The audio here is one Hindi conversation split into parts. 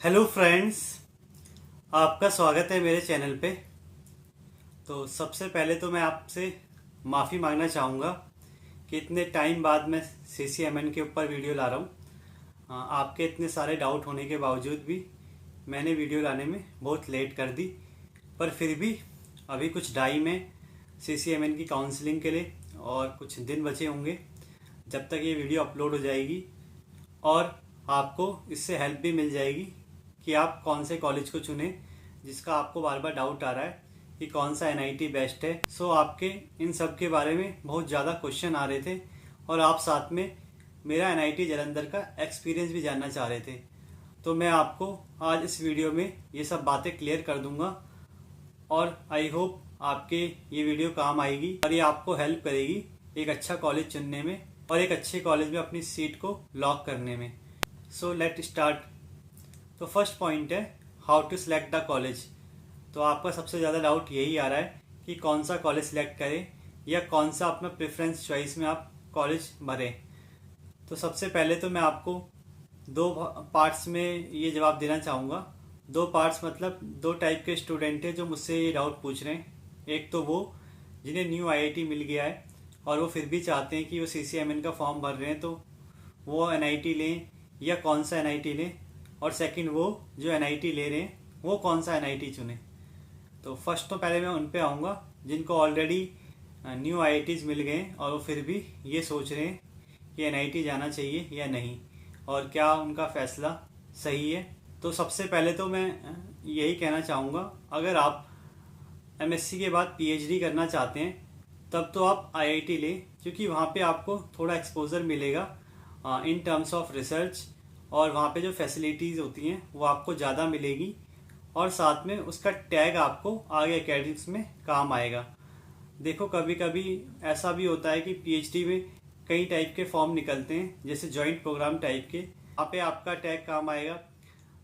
हेलो फ्रेंड्स, आपका स्वागत है मेरे चैनल पे। तो सबसे पहले तो मैं आपसे माफ़ी मांगना चाहूँगा कि इतने टाइम बाद मैं सीसीएमएन के ऊपर वीडियो ला रहा हूँ। आपके इतने सारे डाउट होने के बावजूद भी मैंने वीडियो लाने में बहुत लेट कर दी, पर फिर भी अभी कुछ टाइम है सीसीएमएन की काउंसलिंग के लिए और कुछ दिन बचे होंगे जब तक ये वीडियो अपलोड हो जाएगी। और आपको इससे हेल्प भी मिल जाएगी कि आप कौन से कॉलेज को चुनें, जिसका आपको बार बार डाउट आ रहा है कि कौन सा एनआईटी बेस्ट है। सो आपके इन सब के बारे में बहुत ज़्यादा क्वेश्चन आ रहे थे और आप साथ में मेरा एनआईटी जालंधर का एक्सपीरियंस भी जानना चाह रहे थे। तो मैं आपको आज इस वीडियो में ये सब बातें क्लियर कर दूंगा और आई होप आपके ये वीडियो काम आएगी और ये आपको हेल्प करेगी एक अच्छा कॉलेज चुनने में और एक अच्छे कॉलेज में अपनी सीट को लॉक करने में। So let start. तो फर्स्ट पॉइंट है how to select the college. तो आपका सबसे ज़्यादा डाउट यही आ रहा है कि कौन सा कॉलेज सिलेक्ट करें या कौन सा अपना प्रेफरेंस चॉइस में आप कॉलेज भरें। तो सबसे पहले तो मैं आपको दो पार्ट्स में ये जवाब देना चाहूँगा। दो पार्ट्स मतलब दो टाइप के स्टूडेंट हैं जो मुझसे ये डाउट पूछ रहे हैं। एक तो वो जिन्हें न्यू आईआईटी मिल गया है और वो फिर भी चाहते हैं कि वो सीसीएमएन का फॉर्म भर रहे हैं तो वो एनआईटी लें या कौन सा एनआईटी लें। और सेकंड वो जो एनआईटी ले रहे हैं वो कौन सा एनआईटी चुने। तो फर्स्ट तो पहले मैं उन पे आऊँगा जिनको ऑलरेडी न्यू आईआईटीज मिल गए और वो फिर भी ये सोच रहे हैं कि एनआईटी जाना चाहिए या नहीं और क्या उनका फैसला सही है। तो सबसे पहले तो मैं यही कहना चाहूँगा, अगर आप एमएससी के बाद पीएचडी करना चाहते हैं तब तो आप आईआईटी लें, क्योंकि वहाँ पे आपको थोड़ा एक्सपोजर मिलेगा इन टर्म्स ऑफ रिसर्च और वहाँ पे जो फैसिलिटीज़ होती हैं वो आपको ज़्यादा मिलेगी और साथ में उसका टैग आपको आगे एकेडमिक्स में काम आएगा। देखो कभी कभी ऐसा भी होता है कि पीएचडी में कई टाइप के फॉर्म निकलते हैं, जैसे जॉइंट प्रोग्राम टाइप के, वहाँ पे आपका टैग काम आएगा।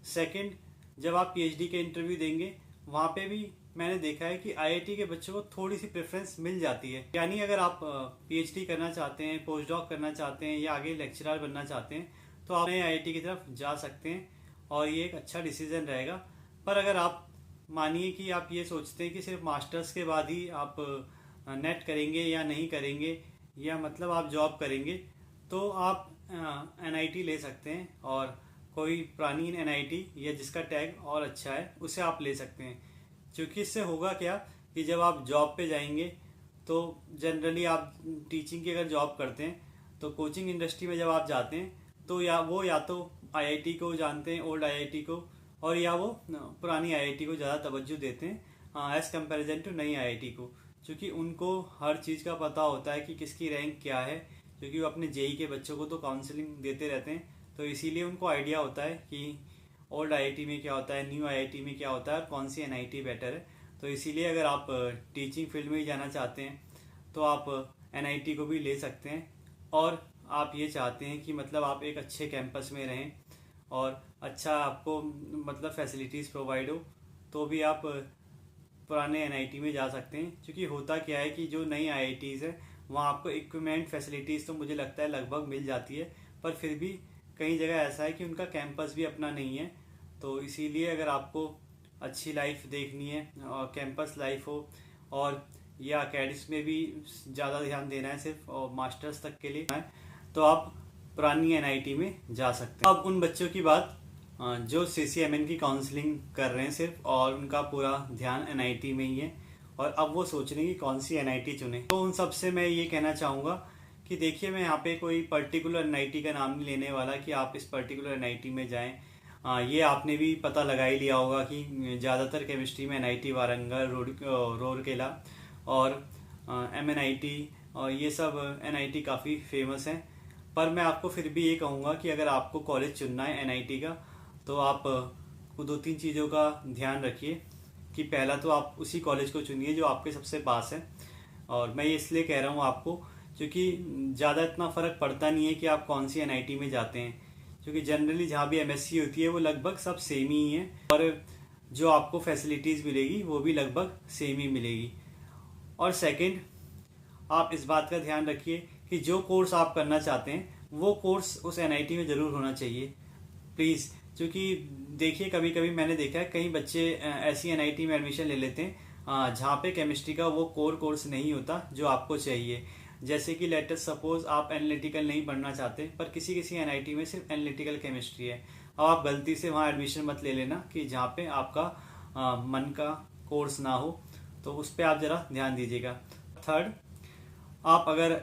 सेकंड, जब आप पीएचडी के इंटरव्यू देंगे वहाँ पे भी मैंने देखा है कि आईआईटी के बच्चों को थोड़ी सी प्रेफरेंस मिल जाती है। यानी अगर आप पीएचडी करना चाहते हैं, पोस्ट डॉक करना चाहते हैं या आगे लेक्चरर बनना चाहते हैं तो आप नए आईआईटी की तरफ जा सकते हैं और ये एक अच्छा डिसीजन रहेगा। पर अगर आप मानिए कि आप ये सोचते हैं कि सिर्फ मास्टर्स के बाद ही आप नेट करेंगे या नहीं करेंगे या मतलब आप जॉब करेंगे, तो आप एनआईटी ले सकते हैं और कोई पुरानी एनआईटी या जिसका टैग और अच्छा है उसे आप ले सकते हैं। क्योंकि इससे होगा क्या कि जब आप जॉब पे जाएंगे तो जनरली आप टीचिंग की अगर जॉब करते हैं तो कोचिंग इंडस्ट्री में जब आप जाते हैं तो या तो आईआईटी को जानते हैं, ओल्ड आईआईटी को, और या वो पुरानी आईआईटी को ज़्यादा तवज्जो देते हैं एज कंपैरिजन टू नई आईआईटी को, क्योंकि उनको हर चीज़ का पता होता है कि किसकी रैंक क्या है, क्योंकि वो अपने जेई के बच्चों को तो काउंसलिंग देते रहते हैं। तो इसीलिए उनको आइडिया होता है कि ओल्ड आईआईटी में क्या होता है, न्यू आईआईटी में क्या होता है और कौन सी एनआईटी बेटर है। तो इसीलिए अगर आप टीचिंग फील्ड में ही जाना चाहते हैं तो आप एनआईटी को भी ले सकते हैं। और आप ये चाहते हैं कि मतलब आप एक अच्छे कैंपस में रहें और अच्छा आपको मतलब फैसिलिटीज़ प्रोवाइड हो, तो भी आप पुराने एनआईटी में जा सकते हैं। क्योंकि होता क्या है कि जो नई आईआईटीज़ है वहाँ आपको इक्विपमेंट फैसिलिटीज़ तो मुझे लगता है लगभग मिल जाती है, पर फिर भी कई जगह ऐसा है कि उनका कैंपस भी अपना नहीं है। तो इसीलिए अगर आपको अच्छी लाइफ देखनी है और कैंपस लाइफ हो और या अकेडमिक्स में भी ज़्यादा ध्यान देना है सिर्फ और मास्टर्स तक के लिए, तो आप पुरानी एनआईटी में जा सकते हैं। अब उन बच्चों की बात जो सीसीएमएन की काउंसलिंग कर रहे हैं सिर्फ और उनका पूरा ध्यान एनआईटी में ही है और अब वो सोच रहे हैं कि कौन सी एनआईटी चुने। तो उन सब से मैं ये कहना चाहूँगा कि देखिए, मैं यहाँ पे कोई पर्टिकुलर एनआईटी का नाम नहीं लेने वाला कि आप इस पर्टिकुलर एनआईटी में जाएं। ये आपने भी पता लगा ही लिया होगा कि ज़्यादातर केमिस्ट्री में एनआईटी वारंगल, रूरकेला और एमएनआईटी और ये सब एनआईटी काफ़ी फेमस हैं। पर मैं आपको फिर भी ये कहूँगा कि अगर आपको कॉलेज चुनना है एनआईटी का तो आप दो तीन चीज़ों का ध्यान रखिए कि पहला तो आप उसी कॉलेज को चुनिए जो आपके सबसे पास है। और मैं ये इसलिए कह रहा हूँ आपको क्योंकि ज़्यादा इतना फ़र्क पड़ता नहीं है कि आप कौन सी एनआईटी में जाते हैं, क्योंकि जनरली जहाँ भी एमएससी होती है वो लगभग सब सेम ही है और जो आपको फैसिलिटीज़ मिलेगी वो भी लगभग सेम ही मिलेगी। और सेकंड, आप इस बात का ध्यान रखिए कि जो कोर्स आप करना चाहते हैं वो कोर्स उस एनआईटी में ज़रूर होना चाहिए प्लीज़। क्योंकि देखिए कभी कभी मैंने देखा है कई बच्चे ऐसी एनआईटी में एडमिशन ले लेते हैं जहाँ पे केमिस्ट्री का वो कोर कोर्स नहीं होता जो आपको चाहिए। जैसे कि लेट्स सपोज आप एनालिटिकल नहीं पढ़ना चाहते पर किसी किसी एनआईटी में सिर्फ एनालिटिकल केमिस्ट्री है। अब आप गलती से वहाँ एडमिशन मत ले लेना कि जहाँ पे आपका मन का कोर्स ना हो, तो उस पर आप जरा ध्यान दीजिएगा। थर्ड, आप अगर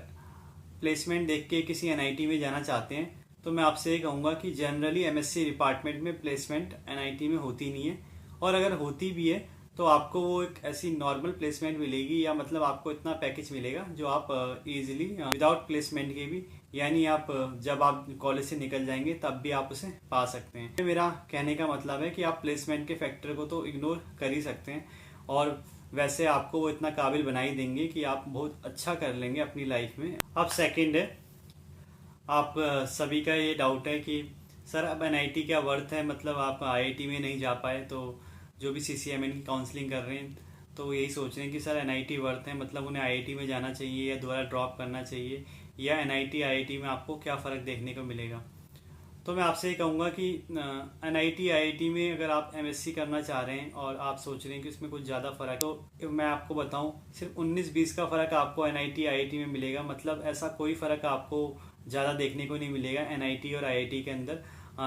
प्लेसमेंट देख के किसी एनआईटी में जाना चाहते हैं तो मैं आपसे ये कहूँगा कि जनरली एमएससी डिपार्टमेंट में प्लेसमेंट एनआईटी में होती नहीं है, और अगर होती भी है तो आपको वो एक ऐसी नॉर्मल प्लेसमेंट मिलेगी, या मतलब आपको इतना पैकेज मिलेगा जो आप इजीली विदाउट प्लेसमेंट के भी, यानी आप जब आप कॉलेज से निकल जाएंगे तब भी आप उसे पा सकते हैं। मेरा कहने का मतलब है कि आप प्लेसमेंट के फैक्टर को तो इग्नोर कर ही सकते हैं, और वैसे आपको वो इतना काबिल बना ही देंगे कि आप बहुत अच्छा कर लेंगे अपनी लाइफ में। अब सेकंड है, आप सभी का ये डाउट है कि सर अब एनआईटी क्या वर्थ है, मतलब आप आईआईटी में नहीं जा पाए, तो जो भी सीसीएमएन की काउंसलिंग कर रहे हैं तो यही सोच रहे हैं कि सर एनआईटी वर्थ है, मतलब उन्हें आईआईटी में जाना चाहिए या दोबारा ड्रॉप करना चाहिए, या एनआईटी आईआईटी में आपको क्या फ़र्क देखने को मिलेगा। तो मैं आपसे ये कहूँगा कि एनआईटी आईआईटी में अगर आप एमएससी करना चाह रहे हैं और आप सोच रहे हैं कि इसमें कुछ ज़्यादा फ़र्क, तो मैं आपको बताऊं सिर्फ 19-20 का फ़र्क आपको एनआईटी आईआईटी में मिलेगा। मतलब ऐसा कोई फ़र्क आपको ज़्यादा देखने को नहीं मिलेगा एनआईटी और आईआईटी के अंदर।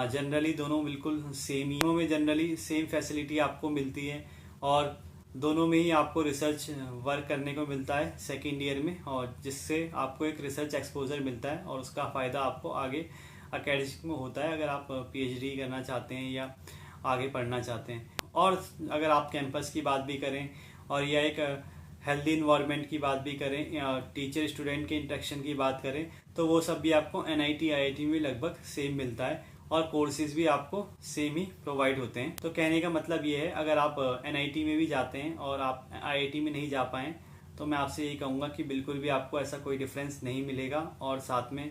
जनरली दोनों बिल्कुल सेम ही, दोनों में जनरली सेम फैसिलिटी आपको मिलती है, और दोनों में ही आपको रिसर्च वर्क करने को मिलता है सेकेंड ईयर में, और जिससे आपको एक रिसर्च एक्सपोजर मिलता है और उसका फ़ायदा आपको आगे अकेडमिक में होता है अगर आप पीएचडी करना चाहते हैं या आगे पढ़ना चाहते हैं। और अगर आप कैंपस की बात भी करें और या एक हेल्दी इन्वायरमेंट की बात भी करें या टीचर स्टूडेंट के इंटरेक्शन की बात करें, तो वो सब भी आपको एनआईटी आईआईटी में लगभग सेम मिलता है, और कोर्सेज भी आपको सेम ही प्रोवाइड होते हैं। तो कहने का मतलब ये है, अगर आप एनआईटी में भी जाते हैं और आप आईआईटी में नहीं जा पाएँ तो मैं आपसे यही कहूँगा कि बिल्कुल भी आपको ऐसा कोई डिफरेंस नहीं मिलेगा। और साथ में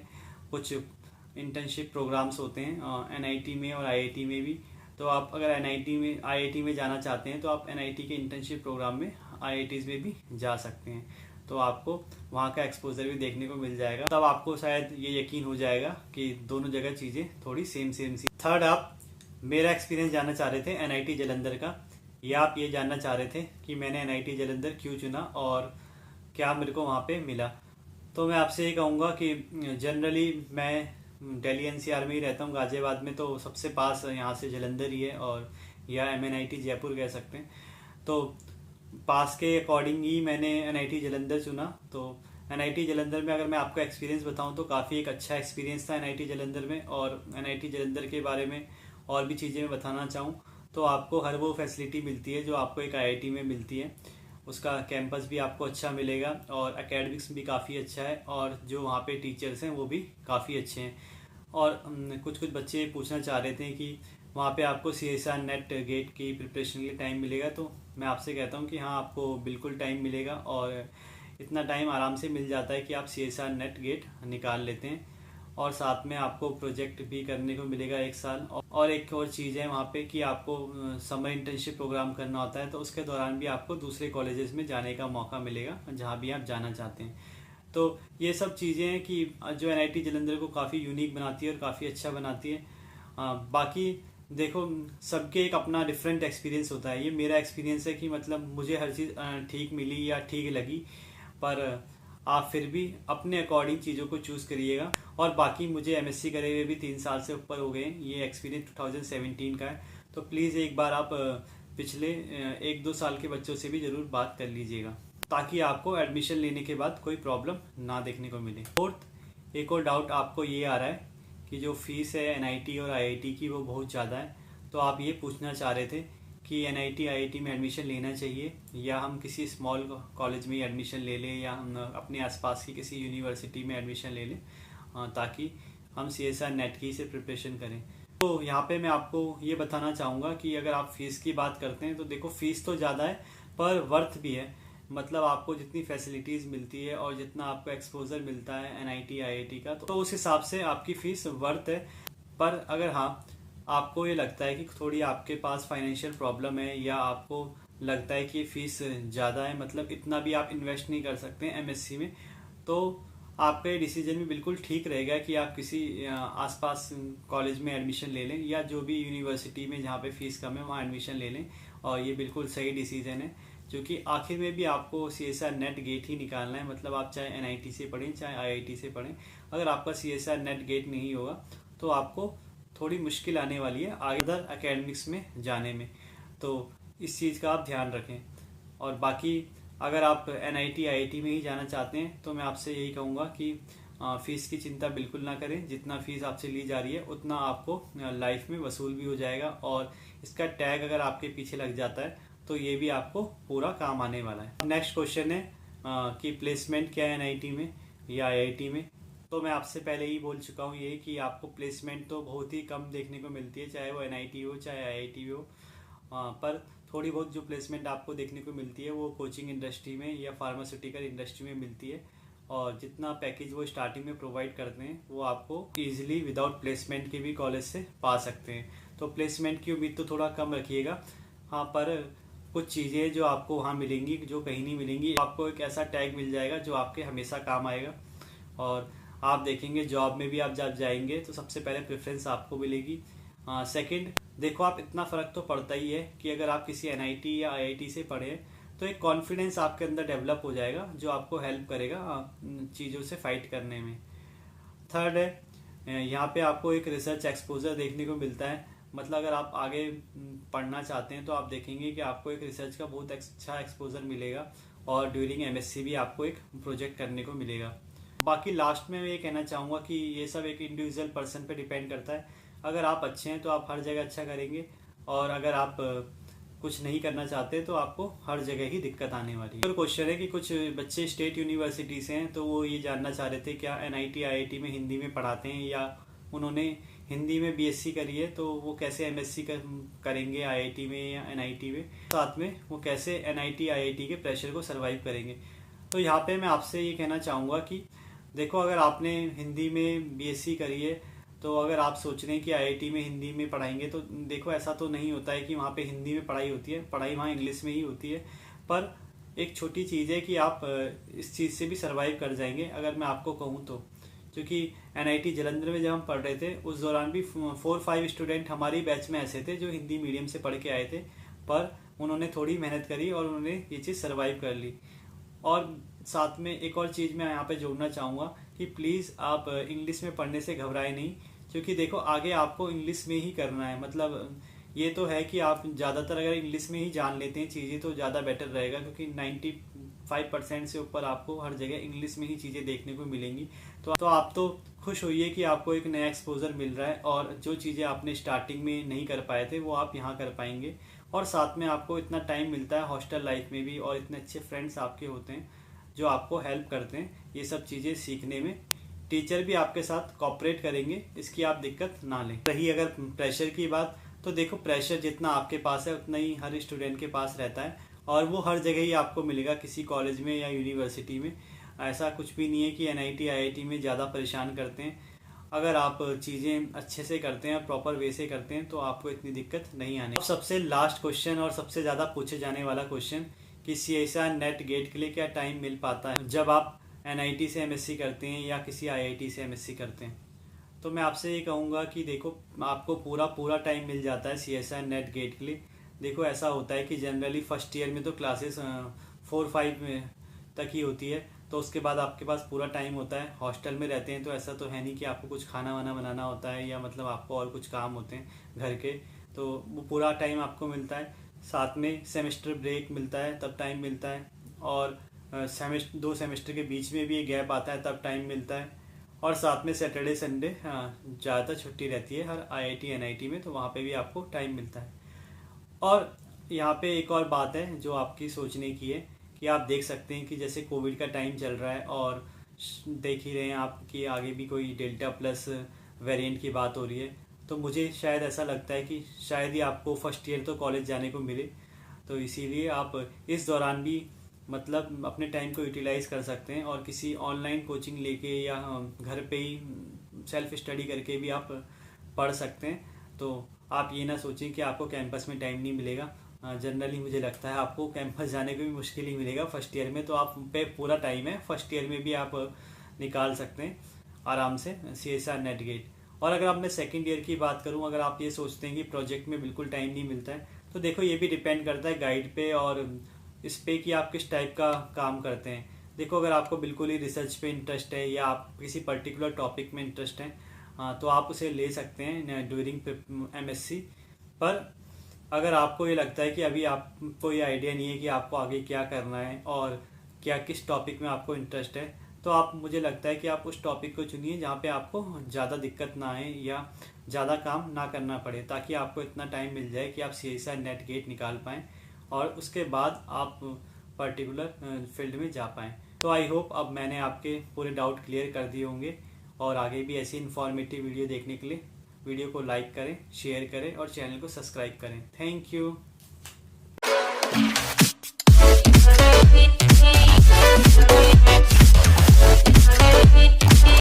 कुछ इंटर्नशिप प्रोग्राम्स होते हैं एनआईटी में और आईआईटी में भी, तो आप अगर एनआईटी में आईआईटी में जाना चाहते हैं तो आप एनआईटी के इंटर्नशिप प्रोग्राम में आईआईटीज में भी जा सकते हैं, तो आपको वहाँ का एक्सपोजर भी देखने को मिल जाएगा। तब आपको शायद ये यकीन हो जाएगा कि दोनों जगह चीज़ें थोड़ी सेम सी। थर्ड, आप मेरा एक्सपीरियंस जानना चाह रहे थे एनआईटी जालंधर का, या आप ये जानना चाह रहे थे कि मैंने एनआईटी जालंधर क्यों चुना और क्या मेरे को वहाँ पे मिला। तो मैं आपसे ये कहूँगा कि जनरली मैं दिल्ली एनसीआर में ही रहता हूँ, गाजियाबाद में, तो सबसे पास यहाँ से जालंधर ही है, और या एमएनआईटी जयपुर कह सकते हैं। तो पास के अकॉर्डिंग ही मैंने एनआईटी जालंधर चुना। तो एनआईटी जालंधर में अगर मैं आपको एक्सपीरियंस बताऊं तो काफ़ी एक अच्छा एक्सपीरियंस था एनआईटी जालंधर में। और एनआईटी जालंधर के बारे में और भी चीज़ें मैं बताना चाहूँ तो आपको हर वो फैसिलिटी मिलती है जो आपको एक आईआईटी में मिलती है। उसका कैंपस भी आपको अच्छा मिलेगा और एकेडमिक्स भी काफ़ी अच्छा है, और जो वहाँ पे टीचर्स हैं वो भी काफ़ी अच्छे हैं। और कुछ बच्चे पूछना चाह रहे थे कि वहाँ पे आपको सीएसआर नेट गेट की प्रिपरेशन के लिए टाइम मिलेगा, तो मैं आपसे कहता हूँ कि हाँ, आपको बिल्कुल टाइम मिलेगा, और इतना टाइम आराम से मिल जाता है कि आप सीएसआर नेट गेट निकाल लेते हैं। और साथ में आपको प्रोजेक्ट भी करने को मिलेगा 1 साल। और एक और चीज़ है वहाँ पे कि आपको समर इंटर्नशिप प्रोग्राम करना होता है, तो उसके दौरान भी आपको दूसरे कॉलेजेस में जाने का मौका मिलेगा जहाँ भी आप जाना चाहते हैं। तो ये सब चीज़ें हैं कि जो एनआईटी जालंधर को काफ़ी यूनिक बनाती है और काफ़ी अच्छा बनाती है। बाकी देखो, सबके एक अपना डिफरेंट एक्सपीरियंस होता है। ये मेरा एक्सपीरियंस है कि मतलब मुझे हर चीज़ ठीक मिली या ठीक लगी, पर आप फिर भी अपने अकॉर्डिंग चीज़ों को चूज़ करिएगा। और बाकी मुझे एमएससी करे हुए भी 3 साल से ऊपर हो गए, ये एक्सपीरियंस 2017 का है। तो प्लीज़ एक बार आप पिछले 1-2 साल के बच्चों से भी ज़रूर बात कर लीजिएगा, ताकि आपको एडमिशन लेने के बाद कोई प्रॉब्लम ना देखने को मिले। फोर्थ, एक और डाउट आपको ये आ रहा है कि जो फीस है एनआईटी और आईआईटी की वो बहुत ज़्यादा है, तो आप ये पूछना चाह रहे थे कि एनआईटी आईआईटी में एडमिशन लेना चाहिए या हम किसी स्मॉल कॉलेज में एडमिशन ले लें, या हम अपने आसपास की किसी यूनिवर्सिटी में एडमिशन ले लें ताकि हम सीएसआर नेट की से प्रिपरेशन करें। तो यहाँ पे मैं आपको ये बताना चाहूँगा कि अगर आप फीस की बात करते हैं तो देखो, फीस तो ज़्यादा है पर वर्थ भी है। मतलब आपको जितनी फैसिलिटीज़ मिलती है और जितना आपको एक्सपोजर मिलता है एनआईटी आईआईटी का, तो उस हिसाब से आपकी फ़ीस वर्थ है। पर अगर हाँ, आपको ये लगता है कि थोड़ी आपके पास फाइनेंशियल प्रॉब्लम है, या आपको लगता है कि फ़ीस ज़्यादा है, मतलब इतना भी आप इन्वेस्ट नहीं कर सकते एमएससी में, तो आपका ये डिसीजन भी बिल्कुल ठीक रहेगा कि आप किसी आसपास कॉलेज में एडमिशन ले लें या जो भी यूनिवर्सिटी में जहाँ पे फीस कम है वहाँ एडमिशन ले लें। और ये बिल्कुल सही डिसीजन है, क्योंकि आखिर में भी आपको CSR नेट गेट ही निकालना है। मतलब आप चाहे NIT से पढ़ें चाहे IIT से पढ़ें, अगर आपका CSR नेट गेट नहीं होगा तो आपको थोड़ी मुश्किल आने वाली है आगे अदर एकेडमिक्स में जाने में। तो इस चीज़ का आप ध्यान रखें। और बाकी अगर आप NIT IIT में ही जाना चाहते हैं तो मैं आपसे यही कहूँगा कि फीस की चिंता बिल्कुल ना करें। जितना फीस आपसे ली जा रही है उतना आपको लाइफ में वसूल भी हो जाएगा, और इसका टैग अगर आपके पीछे लग जाता है तो ये भी आपको पूरा काम आने वाला है। नेक्स्ट क्वेश्चन है कि प्लेसमेंट क्या है NIT में या IIT में। तो मैं आपसे पहले ही बोल चुका हूँ ये कि आपको प्लेसमेंट तो बहुत ही कम देखने को मिलती है, चाहे वो NIT हो चाहे IIT हो। पर थोड़ी बहुत जो प्लेसमेंट आपको देखने को मिलती है वो कोचिंग इंडस्ट्री में या फार्मास्यूटिकल इंडस्ट्री में मिलती है। और जितना पैकेज वो स्टार्टिंग में प्रोवाइड करते हैं वो आपको इजीली विदाउट प्लेसमेंट के भी कॉलेज से पा सकते हैं। तो प्लेसमेंट की उम्मीद तो थोड़ा कम रखिएगा। हाँ, पर कुछ चीज़ें जो आपको वहाँ मिलेंगी जो कहीं नहीं मिलेंगी, आपको एक ऐसा टैग मिल जाएगा जो आपके हमेशा काम आएगा। और आप देखेंगे जॉब में भी आप जब जाएंगे तो सबसे पहले प्रेफरेंस आपको मिलेगी। सेकंड, देखो आप इतना फ़र्क तो पड़ता ही है कि अगर आप किसी NIT या IIT से पढ़े तो एक कॉन्फिडेंस आपके अंदर डेवलप हो जाएगा जो आपको हेल्प करेगा चीज़ों से फाइट करने में। थर्ड है, यहाँ पे आपको एक रिसर्च एक्सपोजर देखने को मिलता है। मतलब अगर आप आगे पढ़ना चाहते हैं तो आप देखेंगे कि आपको एक रिसर्च का बहुत अच्छा एक्सपोजर मिलेगा, और ड्यूरिंग MSc भी आपको एक प्रोजेक्ट करने को मिलेगा। बाकी लास्ट में मैं ये कहना चाहूँगा कि ये सब एक इंडिविजुअल पर्सन पे डिपेंड करता है। अगर आप अच्छे हैं तो आप हर जगह अच्छा करेंगे, और अगर आप कुछ नहीं करना चाहते तो आपको हर जगह ही दिक्कत आने वाली है। तो क्वेश्चन है कि कुछ बच्चे स्टेट यूनिवर्सिटी से हैं तो वो ये जानना चाह रहे थे क्या NIT IIT में हिंदी में पढ़ाते हैं, या उन्होंने हिंदी में BSc करी है तो वो कैसे MSc करेंगे IIT में या NIT में, साथ में वो कैसे NIT IIT के प्रेशर को सर्वाइव करेंगे। तो यहाँ पे मैं आपसे ये कहना चाहूँगा कि देखो, अगर आपने हिंदी में BSc करी है तो अगर आप सोच रहे हैं कि IIT में हिंदी में पढ़ाएंगे तो देखो ऐसा तो नहीं होता है कि वहाँ पे हिंदी में पढ़ाई होती है, पढ़ाई वहाँ इंग्लिश में ही होती है। पर एक छोटी चीज़ है कि आप इस चीज़ से भी सर्वाइव कर जाएंगे अगर मैं आपको कहूँ तो। क्योंकि NIT जालंधर में जब हम पढ़ रहे थे उस दौरान भी 4-5 स्टूडेंट हमारी बैच में ऐसे थे जो हिंदी मीडियम से पढ़ के आए थे, पर उन्होंने थोड़ी मेहनत करी और उन्होंने ये चीज़ सर्वाइव कर ली। और साथ में एक और चीज़ मैं यहाँ पे जोड़ना चाहूँगा कि प्लीज़ आप इंग्लिश में पढ़ने से घबराए नहीं, क्योंकि देखो आगे आपको इंग्लिश में ही करना है। मतलब ये तो है कि आप ज़्यादातर अगर इंग्लिश में ही जान लेते हैं चीज़ें तो ज़्यादा बेटर रहेगा, क्योंकि 95% से ऊपर आपको हर जगह इंग्लिश में ही चीज़ें देखने को मिलेंगी। तो आप तो खुश होइए कि आपको एक नया एक्सपोजर मिल रहा है, और जो चीज़ें आपने स्टार्टिंग में नहीं कर पाए थे वो आप यहाँ कर पाएंगे। और साथ में आपको इतना टाइम मिलता है हॉस्टल लाइफ में भी, और इतने अच्छे फ्रेंड्स आपके होते हैं जो आपको हेल्प करते हैं ये सब चीज़ें सीखने में। टीचर भी आपके साथ कॉपरेट करेंगे, इसकी आप दिक्कत ना लें। रही अगर प्रेशर की बात, तो देखो प्रेशर जितना आपके पास है उतना ही हर स्टूडेंट के पास रहता है, और वो हर जगह ही आपको मिलेगा, किसी कॉलेज में या यूनिवर्सिटी में। ऐसा कुछ भी नहीं है कि NIT IIT में ज़्यादा परेशान करते हैं। अगर आप चीज़ें अच्छे से करते हैं, प्रॉपर वे से करते हैं, तो आपको इतनी दिक्कत नहीं आने। अब सबसे लास्ट क्वेश्चन और सबसे ज़्यादा पूछे जाने वाला क्वेश्चन कि CSR नेट गेट के लिए क्या टाइम मिल पाता है जब आप NIT से MSc करते हैं या किसी IIT से MSc करते हैं। तो मैं आपसे ये कहूँगा कि देखो आपको पूरा टाइम मिल जाता है CSR नेट गेट के लिए। देखो ऐसा होता है कि जनरली फर्स्ट ईयर में तो क्लासेस 4-5 तक ही होती है, तो उसके बाद आपके पास पूरा टाइम होता है। हॉस्टल में रहते हैं तो ऐसा तो है नहीं कि आपको कुछ खाना वाना बनाना होता है, या मतलब आपको और कुछ काम होते हैं घर के, तो वो पूरा टाइम आपको मिलता है। साथ में सेमेस्टर ब्रेक मिलता है तब टाइम मिलता है, और 2 सेमेस्टर के बीच में भी एक गैप आता है तब टाइम मिलता है। और साथ में सैटरडे संडे ज़्यादातर छुट्टी रहती है हर IIT NIT में, तो वहाँ पे भी आपको टाइम मिलता है। और यहाँ पे एक और बात है जो आपकी सोचने की है कि आप देख सकते हैं कि जैसे कोविड का टाइम चल रहा है, और देख ही रहे हैं आप कि आगे भी कोई डेल्टा प्लस वेरिएंट की बात हो रही है। तो मुझे शायद ऐसा लगता है कि शायद ही आपको फर्स्ट ईयर तो कॉलेज जाने को मिले, तो इसीलिए आप इस दौरान भी मतलब अपने टाइम को यूटिलाइज़ कर सकते हैं, और किसी ऑनलाइन कोचिंग लेके या घर पे ही सेल्फ स्टडी करके भी आप पढ़ सकते हैं। तो आप ये ना सोचें कि आपको कैंपस में टाइम नहीं मिलेगा। जनरली मुझे लगता है आपको कैंपस जाने को भी मुश्किल ही मिलेगा फर्स्ट ईयर में, तो आप पे पूरा टाइम है। फर्स्ट ईयर में भी आप निकाल सकते हैं आराम से CSR नेट गेट। और अगर आप मैं सेकेंड ईयर की बात करूं, अगर आप ये सोचते हैं कि प्रोजेक्ट में बिल्कुल टाइम नहीं मिलता है, तो देखो ये भी डिपेंड करता है गाइड पे और इस पे कि आप किस टाइप का काम करते हैं। देखो अगर आपको बिल्कुल ही रिसर्च पे इंटरेस्ट है या आप किसी पर्टिकुलर टॉपिक में इंटरेस्ट है, तो आप उसे ले सकते हैं ड्यूरिंग MSc। पर अगर आपको ये लगता है कि अभी आपको ये आइडिया नहीं है कि आपको आगे क्या करना है और क्या किस टॉपिक में आपको इंटरेस्ट है, तो आप मुझे लगता है कि आप उस टॉपिक को चुनिए जहाँ पे आपको ज़्यादा दिक्कत ना आए या ज़्यादा काम ना करना पड़े, ताकि आपको इतना टाइम मिल जाए कि आप CSR नेट गेट निकाल पाएँ और उसके बाद आप पर्टिकुलर फील्ड में जा पाएँ। तो आई होप अब मैंने आपके पूरे डाउट क्लियर कर दिए होंगे, और आगे भी ऐसी इन्फॉर्मेटिव वीडियो देखने के लिए वीडियो को लाइक करें, शेयर करें और चैनल को सब्सक्राइब करें। Thank you.